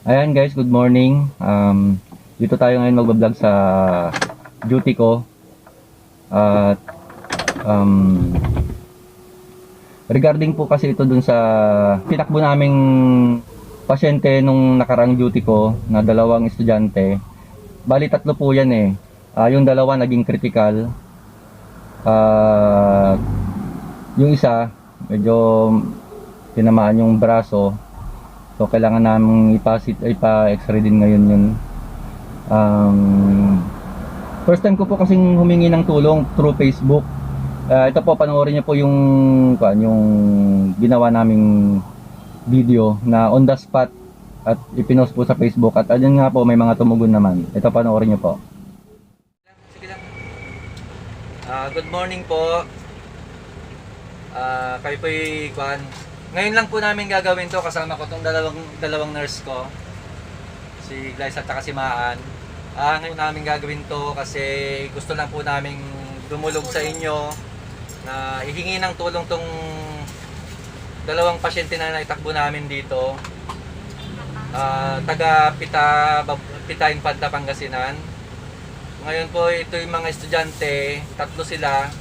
Ayan guys, good morning. Dito tayo ngayon magbablog sa duty ko. At regarding po kasi ito dun sa tinakbo naming pasyente nung nakarang duty ko na dalawang estudyante. Bali tatlo po yan eh. Yung dalawa naging critical. Yung isa medyo tinamaan yung braso. So kailangan naming ipa-x-ray din ngayon yun. First time ko po kasing humingi ng tulong through Facebook. Ito po, panoorin niyo po yung ginawa naming video na on the spot at ipinost po sa Facebook. At ayun nga po, may mga tumugon naman. Ito, panoorin niyo po. Sige lang. Good morning po. Kayo po'y kuhan. Ngayon lang po namin gagawin to, kasama ko tong dalawang nurse ko, si Glyce at si Maan. Ngayon namin gagawin to kasi gusto lang po namin dumulog sa inyo na ihingi ng tulong tong dalawang pasyente na naitakbo namin dito. Taga Pita Infanta, Pangasinan. Ngayon po ito yung mga estudyante, tatlo sila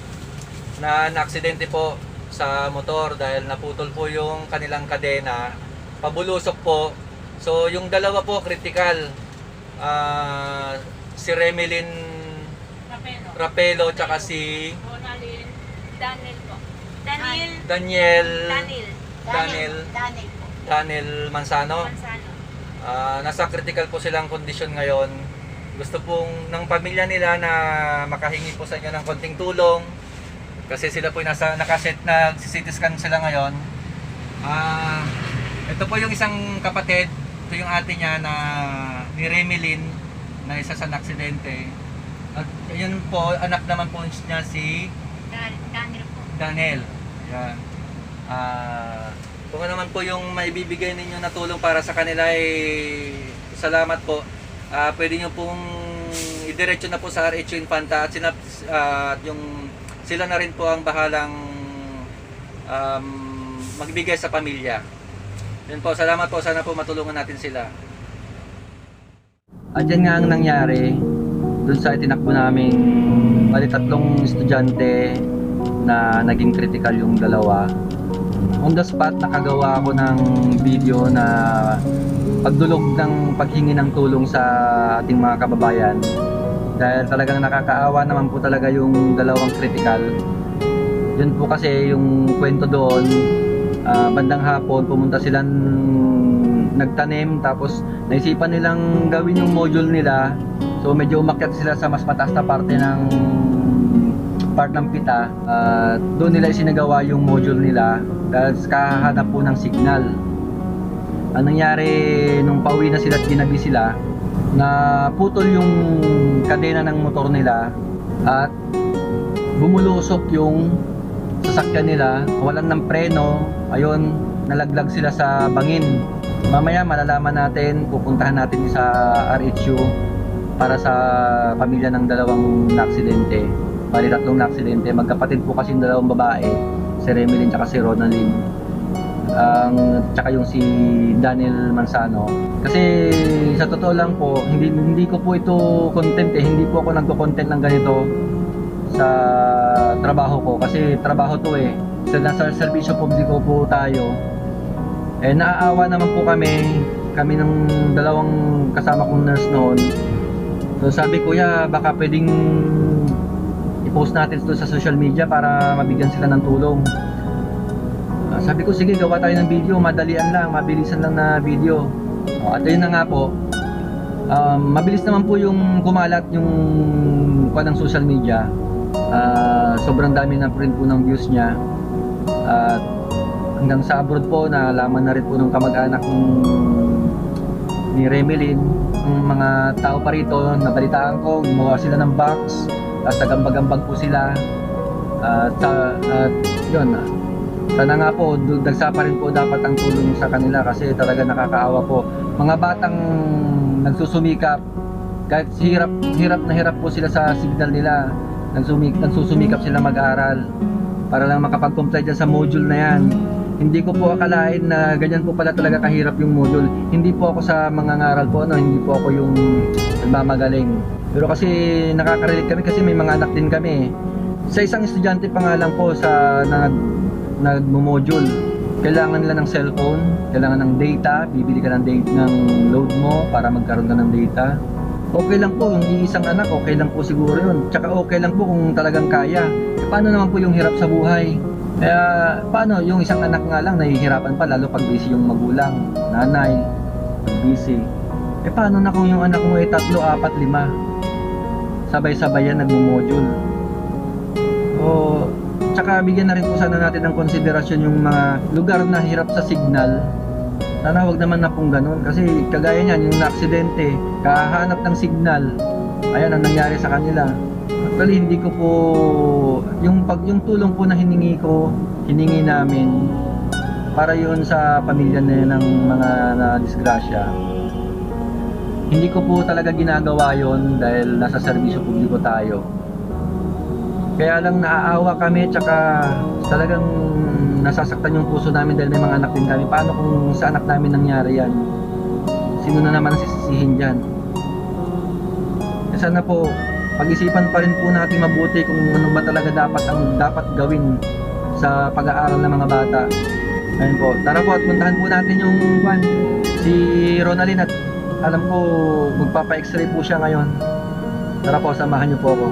na naaksidente po sa motor dahil naputol po yung kanilang kadena, pabulusok po. So yung dalawa po critical, si Remelin Rapelo tsaka si Daniel po. Daniel Mansano. Nasa critical po silang kondisyon ngayon. Gusto pong ng pamilya nila na makahingi po sa inyo ng konting tulong kasi sila po nakaset na CT scan sila ngayon. Ito po yung isang kapatid, ito yung ate niya na ni Remelin na isa sa aksidente. At yun po, anak naman po niya si Daniel po. Daniel. Yan. Kung ano naman po yung maibibigay ninyo na tulong para sa kanila ay salamat po. Pwede nyo pong idiretso na po sa RH Infanta at yung sila na rin po ang bahalang magbigay sa pamilya. Yun po, salamat po. Sana po matulungan natin sila. Andyan nga ang nangyari dun sa itinakbo naming tatlong estudyante na naging critical yung dalawa. On the spot, nakagawa ako ng video na pagdulog ng paghingi ng tulong sa ating mga kababayan. Dahil talagang nakakaawa naman po talaga yung dalawang critical. Yun po kasi yung kwento doon, bandang hapon pumunta silang nagtanim tapos naisipan nilang gawin yung module nila. So medyo umakyat sila sa mas mataas na parte ng pita. Doon nila isinagawa yung module nila dahil kahahanap po ng signal. Ang nangyari nung pauwi na sila at ginabi sila, na putol yung kadena ng motor nila at bumulusok yung sasakyan nila, walan ng preno. Ayun, nalaglag sila sa bangin. Mamaya malalaman natin, pupuntahan natin sa RHU para sa pamilya ng dalawang naaksidente. Bali tatlong naaksidente, magkapatid po kasi yung dalawang babae, si Remelin tsaka si Ronaldin. Tsaka yung si Daniel Mansano. Kasi sa totoo lang po, hindi ko po ito content eh. Hindi po ako nagko-content ng ganito sa trabaho ko. Kasi trabaho to eh. Nasa serbisyo publiko po tayo. Naaawa naman po kami ng dalawang kasama kong nurse noon. So sabi ko, baka pwedeng i-post natin ito sa social media para mabigyan sila ng tulong. Sabi ko, sige, gawa tayo ng video, madalian lang, mabilisan lang na video. At yun na nga po, mabilis naman po yung kumalat yung ng social media. Sobrang dami na rin po ng views niya. At hanggang sa abroad po, nalaman na rin po ng kamag-anak ni Remelin. Yung mga tao pa rito, nabalitaan ko, gumawa sila ng box, tapos nagambag-ambag po sila. At yun, sana nga po, dagsa pa rin po dapat ang tulong sa kanila kasi talaga nakakaawa po. Mga batang nagsusumikap, kahit hirap na hirap po sila sa signal nila, nagsusumikap sila mag-aral para lang makapag-comply dyan sa module na yan. Hindi ko po akalain na ganyan po pala talaga kahirap yung module. Hindi po ako sa mga ngaral po, hindi po ako yung nagmamagaling. Pero kasi nakaka-relate kami kasi may mga anak din kami. Sa isang estudyante pa nga lang po sa nagmo-module, kailangan nila ng cellphone, kailangan ng data, bibili ka ng load mo para magkaroon ka ng data. Okay lang po yung iisang anak, okay lang po siguro yun. Tsaka okay lang po kung talagang kaya. Paano naman po yung hirap sa buhay? Kaya paano yung isang anak nga lang nahihirapan pa, lalo pag busy yung magulang, nanay, busy. Paano na kung yung anak mo ay 3, 4, 5? Sabay-sabay yan nagmo-module. Tsaka bigyan na rin po sana natin ng konsiderasyon yung mga lugar na hirap sa signal. Sana wag naman na pong ganun. Kasi kagaya niyan, yung na-aksidente, kahanap ng signal, ayan ang nangyari sa kanila. Actually, hindi ko po, yung tulong po na hiningi namin, para yun sa pamilya na ng mga na-disgrasya. Hindi ko po talaga ginagawa yon dahil nasa serbisyo publiko tayo. Kaya lang naaawa kami, tsaka talagang nasasaktan yung puso namin dahil may mga anak din kami. Paano kung sa anak namin nangyari yan? Sino na naman ang sisisihin dyan? Sana po, pag-isipan pa rin po natin mabuti kung ano ba talaga dapat gawin sa pag-aaral ng mga bata. Ayun po, tara po at puntahan po natin yung si Ronalyn, at alam ko magpapa-x-ray po siya ngayon. Tara po, samahan niyo po ako.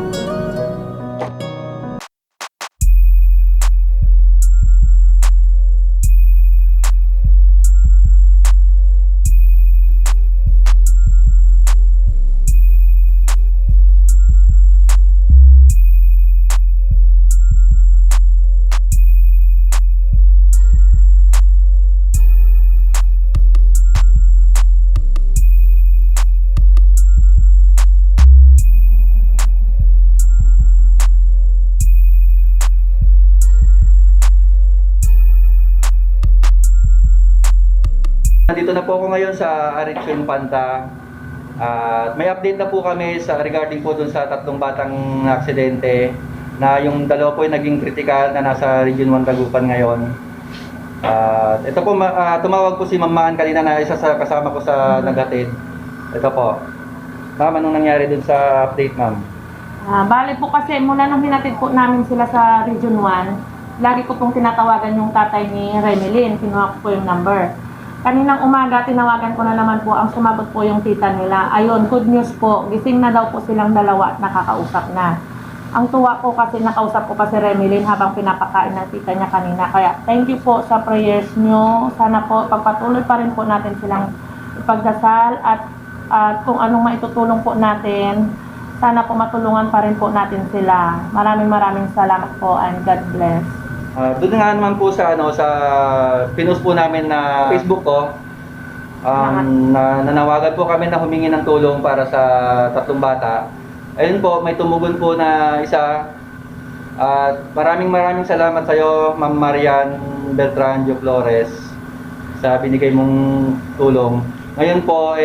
Nandito na po ako ngayon sa Aritz Infanta. At may update na po kami regarding po dun sa 3 batang aksidente, na yung 2 po ay naging critical na nasa Region 1 Dagupan ngayon. Ito po, tumawag po si Ma'am Maan kanina, na isa sa kasama ko sa naghatid. Ito po. Ma'am, anong nangyari dun sa update, ma'am? Bale po kasi mula nung hinatid po namin sila sa Region 1, lagi ko pong tinatawagan yung tatay ni Remelin, kinuha ko po yung number. Kaninang umaga, tinawagan ko na naman po, ang sumagot po yung tita nila. Ayun, good news po, gising na daw po silang 2 at nakakausap na. Ang tuwa ko kasi nakausap ko pa si Remelin habang pinapakain ng tita niya kanina. Kaya thank you po sa prayers nyo. Sana po pagpatuloy pa rin po natin silang ipagdasal, at kung anong maitutulong po natin, sana po matulungan pa rin po natin sila. Maraming salamat po, and God bless. Doon nga naman po sa pinost po namin na Facebook ko, nanawagan po kami na humingi ng tulong para sa 3 bata. Ayun po, may tumugon po na isa. At maraming salamat sa iyo, Ma'am Marian Beltranjo Flores, sa binigay mong tulong. Ngayon po,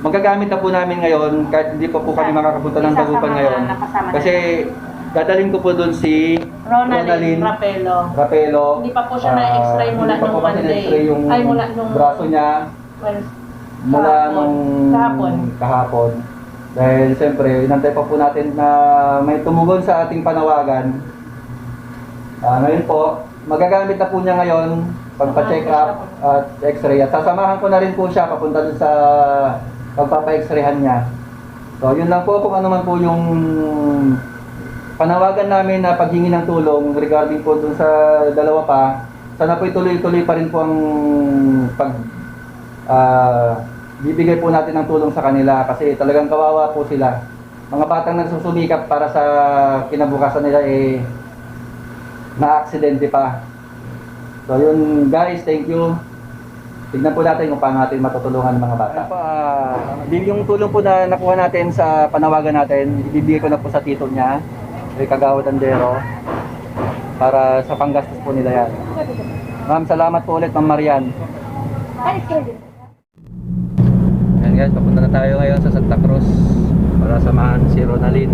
magagamit na po namin ngayon, kahit hindi pa po kami makakapunta ng Dagupan ngayon. Kasi dadalhin ko po doon si Ronalyn Rapelo. Hindi pa po siya na-x-ray mula nung Monday. Mula nung braso niya. Mula nung kahapon. Dahil siyempre, inantay pa po natin na may tumugon sa ating panawagan. Ngayon po, magagamit na po niya ngayon pagpa-check up at x-ray. At sasamahan ko na rin po siya papunta doon sa pagpapa-x-rayhan niya. So, yun lang po kung ano man po yung panawagan namin na paghingi ng tulong regarding po dun sa 2 pa. Sana po ituloy-tuloy pa rin po ang bibigay po natin ng tulong sa kanila, kasi talagang kawawa po sila. Mga batang nagsusumikap para sa kinabukasan nila na-aksidente pa. So yun guys, thank you. Tignan po natin kung paano natin matutulungan ng mga bata. Yung tulong po na nakuha natin sa panawagan natin, ibibigay ko na po sa tito niya, kay Kagawad Andero, para sa panggastos po nila yan. Ma'am, salamat po ulit, Ma'am Marian. Ayan guys, papunta na tayo ngayon sa Santa Cruz para samahan si Ronalyn.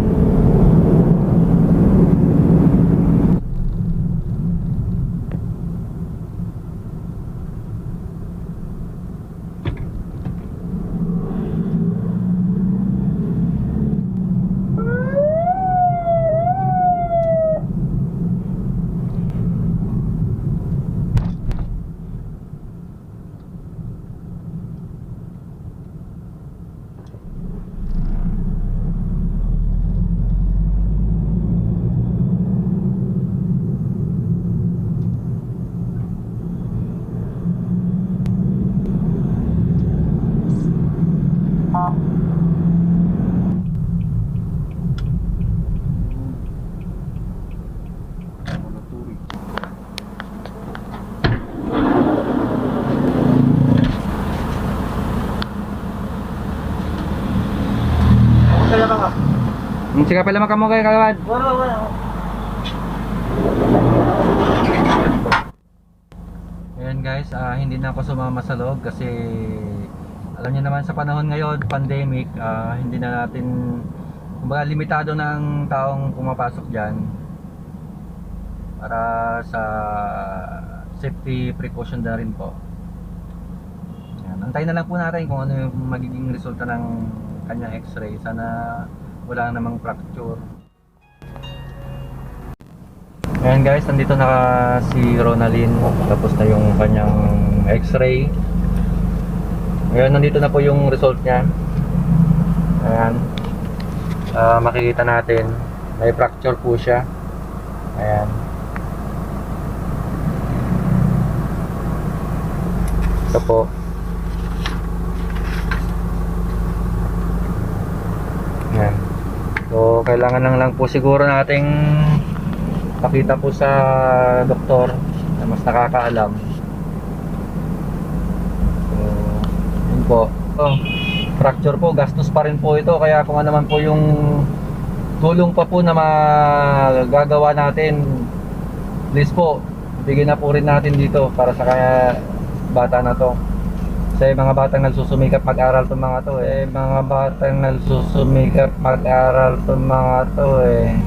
Sige pala makamo kay kagawad. Ayan guys, hindi na ako sumama sa loob kasi alam niyo naman sa panahon ngayon, pandemic, hindi na natin, kumbaga limitado na ang taong pumapasok dyan para sa safety precaution na rin po. Ayan, antayin na lang po natin kung ano yung magiging resulta ng kanyang x-ray. Sana wala namang fracture. Ayan guys, nandito na si Ronalyn, tapos na yung kanyang x-ray. Ngayon nandito na po yung result niya. Ayan, makikita natin may fracture po siya. Ayan, ito po. Ayan, so kailangan lang po siguro nating pakita po sa doktor na mas nakakaalam. So, yun po. Fracture po, gastos pa rin po ito. Kaya kung ano naman po yung tulong pa po na magagawa natin, please po, bigyan na po rin natin dito para sa kaya bata na to. Kasi mga batang nagsusumikap mag-aral itong mga to eh. Mga batang nagsusumikap mag-aral itong mga to eh.